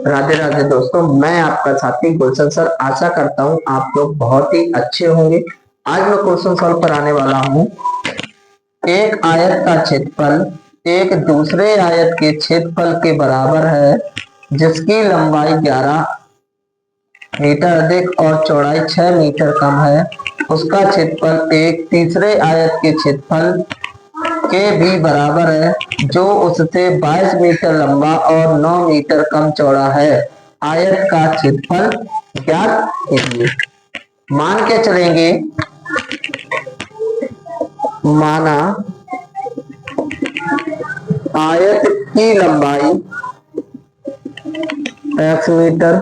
राधे राधे दोस्तों, मैं आपका साथी गुलशन सर। आशा करता हूँ आप लोग बहुत ही अच्छे होंगे। आज मैं क्वेश्चन सॉल्व कराने वाला हूँ। एक आयत का क्षेत्रफल एक दूसरे आयत के क्षेत्रफल के बराबर है, जिसकी लंबाई 11 मीटर अधिक और चौड़ाई 6 मीटर कम है। उसका क्षेत्रफल एक तीसरे आयत के क्षेत्रफल के भी बराबर है, जो उससे 22 मीटर लंबा और 9 मीटर कम चौड़ा है। आयत का क्षेत्रफल ज्ञात कीजिए। मान के चलेंगे, माना आयत की लंबाई x मीटर,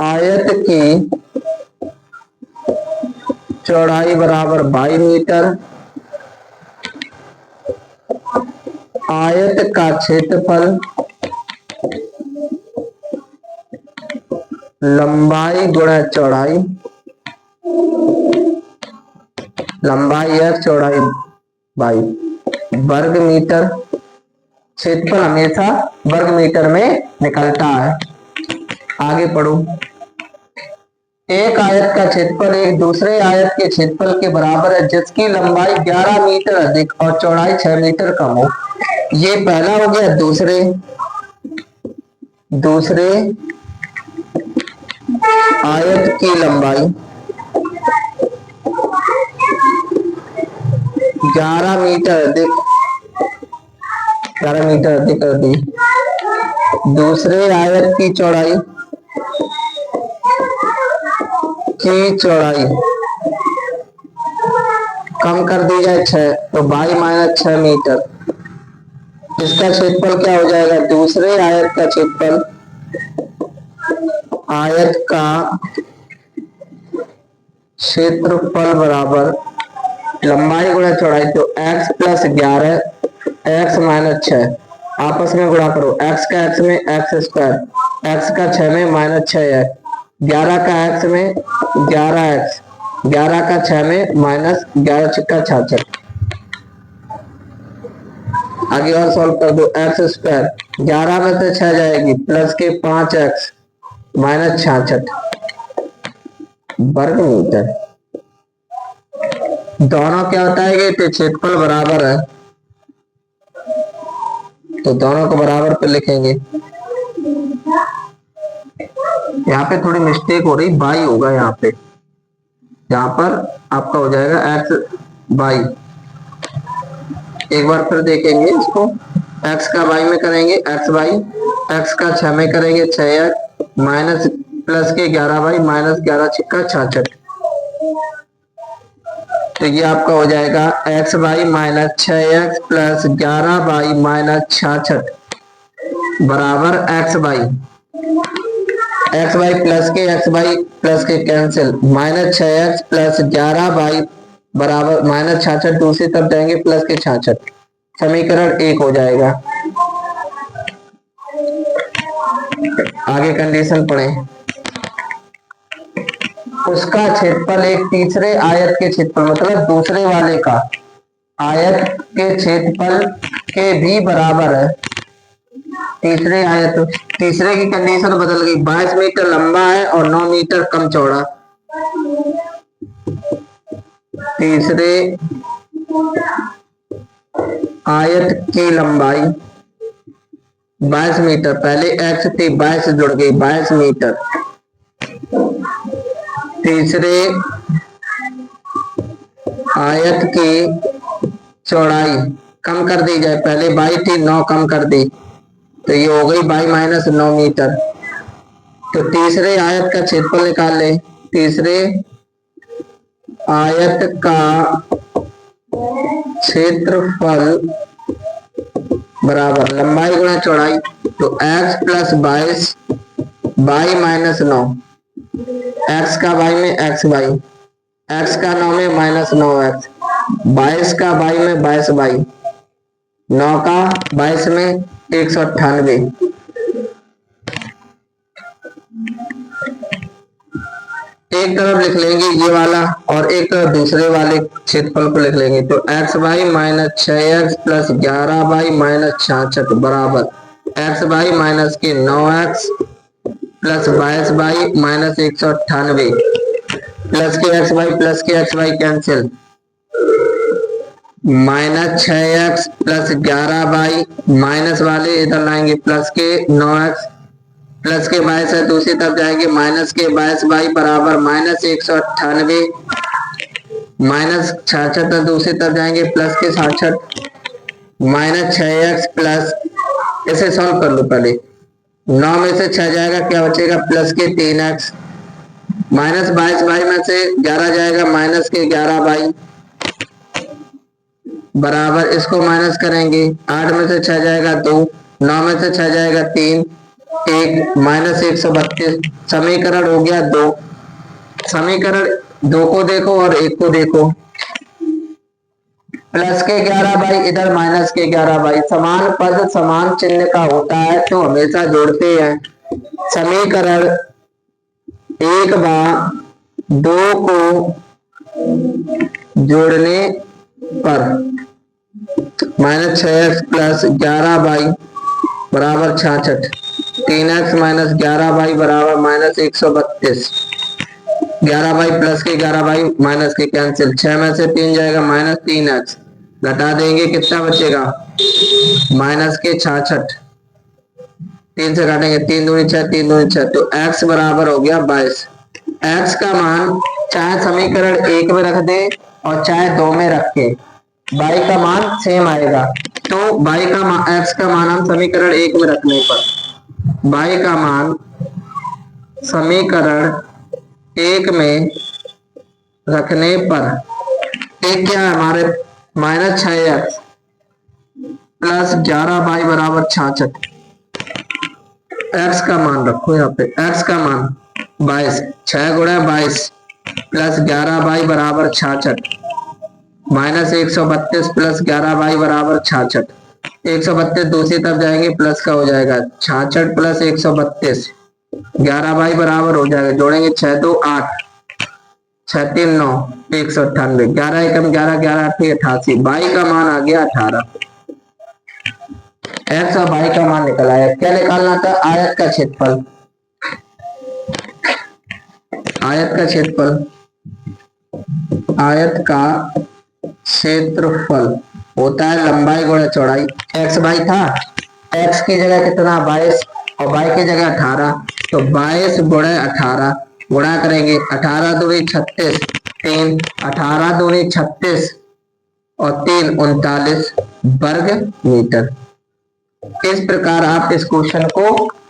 आयत की चौड़ाई बराबर 22 मीटर, आयत का क्षेत्रफल लंबाई गुणा चौड़ाई, लंबाई x चौड़ाई 22 वर्ग मीटर। क्षेत्रफल हमेशा वर्ग मीटर में निकलता है। आगे पढ़ो। एक आयत का क्षेत्रफल एक दूसरे आयत के क्षेत्रफल के बराबर है, जिसकी लंबाई 11 मीटर अधिक और चौड़ाई 6 मीटर कम हो। ये पहला हो गया। दूसरे आयत की लंबाई 11 मीटर अधिक, 11 मीटर अधिक कर दी। दूसरे आयत की चौड़ाई कम कर दी जाए 6, तो 22 माइनस 6 मीटर। इसका क्षेत्रफल क्या हो जाएगा? दूसरे आयत का क्षेत्रफल, आयत का क्षेत्रफल बराबर लंबाई गुणा चौड़ाई, तो x प्लस 11 x माइनस 6 आपस में गुणा करो। x का x में x स्क्वायर, x का 6 में माइनस 6x, 11 का x में 11x, 11 का 6 में माइनस 11 छक्का 66। आगे और सॉल्व कर दो। एक्स स्क्वायर 11 में से 6 जाएगी, प्लस के 5x माइनस 66 वर्ग मीटर। दोनों क्या होता है कि क्षेत्रफल बराबर है, तो दोनों को बराबर पे लिखेंगे। यहाँ पे थोड़ी मिस्टेक हो रही, बाई होगा यहाँ पे। यहाँ पर आपका हो जाएगा x बाई। एक बार फिर देखेंगे इसको। x का बाई में करेंगे x बाई, x का 6 में करेंगे 6x माइनस प्लस के 11 बाई माइनस 11 छक्का 66। तो ये आपका हो जाएगा x by minus 6x plus 11 by minus 66 बराबर x बाई प्लस के cancel, minus 6x plus 11 by बराबर माइनस 66, दूसरी तरफ जाएंगे प्लस के 66। समीकरण 1 हो जाएगा। आगे कंडीशन पढ़ें। उसका क्षेत्रफल एक तीसरे आयत के क्षेत्रफल, मतलब दूसरे वाले का आयत के क्षेत्रफल के भी बराबर है। तीसरे की कंडीशन बदल गई। 22 मीटर लंबा है और 9 मीटर कम चौड़ा। तीसरे आयत की लंबाई 22 मीटर, पहले x थी 22 जुड़ गई 22 मीटर। तीसरे आयत की चौड़ाई कम कर दी जाए, पहले 22 थी 9 कम कर दी, तो ये हो गई 22 माइनस 9 मीटर। तो तीसरे आयत का क्षेत्रफल निकाल ले। तीसरे आयत का क्षेत्रफल बराबर लंबाई गुणा चौड़ाई, तो x plus 22 by minus 9, x का बाई में x बाई, x का 9 में माइनस 9x, 22 का बाई में 22 बाई, 9 का 22 में 198। एक तरफ लिख लेंगे ये वाला और एक तरफ दूसरे वाले क्षेत्रफल को लिख लेंगे। तो x by minus 6x plus 11 by minus 66 बराबर एक्स बाई माइनस के 9x plus 22 by minus 198 plus के x by cancel minus 6x plus 11 by minus वाले इधर लाएंगे प्लस के 9x प्लस के 22 है दूसरी तरफ जाएंगे माइनस के 22 बाई बराबर माइनस 198 माइनस 66 है दूसरी तरफ जाएंगे प्लस के 66 माइनस 6x प्लस इसे सॉल्व कर लो पहले 9 में से 6 जाएगा क्या बचेगा प्लस के 3x माइनस 22 बाई में से 11 जाएगा माइनस के 11 बाई बराबर इसको माइनस करेंगे 8 में से 6 जाएगा 2 9 में से 6 जाएगा 3 1 माइनस 132 समीकरण हो गया 2 समीकरण 2 को देखो और 1 को देखो प्लस के 11 बाई इधर माइनस के 11 बाई समान पद समान चिन्ह का होता है तो हमेशा जोड़ते हैं। समीकरण 1 बाई 2 को जोड़ने पर माइनस 6x प्लस 11 बाई बराबर 66 3x माइनस 11 बाई बराबर माइनस 132 11 बाई प्लस के 11 बाई माइनस के कैंसिल 6 में से 3 जाएगा माइनस 3x घटा देंगे कितना बचेगा माइनस के 66 3 से काटेंगे 3 दूनी 6 3 दूनी 6 तो x बराबर हो गया 22। x का मान चाहे समीकरण 1 में रख दे और चाहे 2 में रख के y का मान सेम आएगा। तो y का मान x का मान हम समीकरण 1 में रखने पर y का मान समीकरण 1 में रखने पर एक क्या है हमारे माइनस 6x प्लस 11 बाई बराबर 66 x का मान रखो यहाँ पे x का मान 22 6 गुणा 22 प्लस 11 बाई बराबर 66 माइनस 132 प्लस 11 बाई बराबर 66 132 दूसरी तरफ जाएंगे प्लस का हो जाएगा 66 प्लस 132 11 बाई बराबर हो जाएगा जोड़ेंगे 6 2 8 6 3 9 198 11 एकम 11 11 8 88 बाई का मान आ गया 18। एक्स और बाई का मान निकल आया। क्या निकालना था आयत का क्षेत्रफल आयत का क्षेत्रफल आयत का क्षेत्रफल होता है लंबाई गुणा चौड़ाई। एक्स बाई था एक्स की जगह कितना 22 और बाई की जगह 18 तो 22 गुणा 18 गुणा करेंगे 18 दूनी 36 3 18 दूनी 36 और 3 39 वर्ग मीटर। इस प्रकार आप इस क्वेश्चन को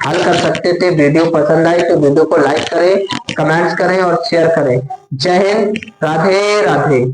हल कर सकते थे। वीडियो पसंद आई तो वीडियो को लाइक करें, कमेंट्स करें और शेयर करें। जय हिंद, राधे राधे।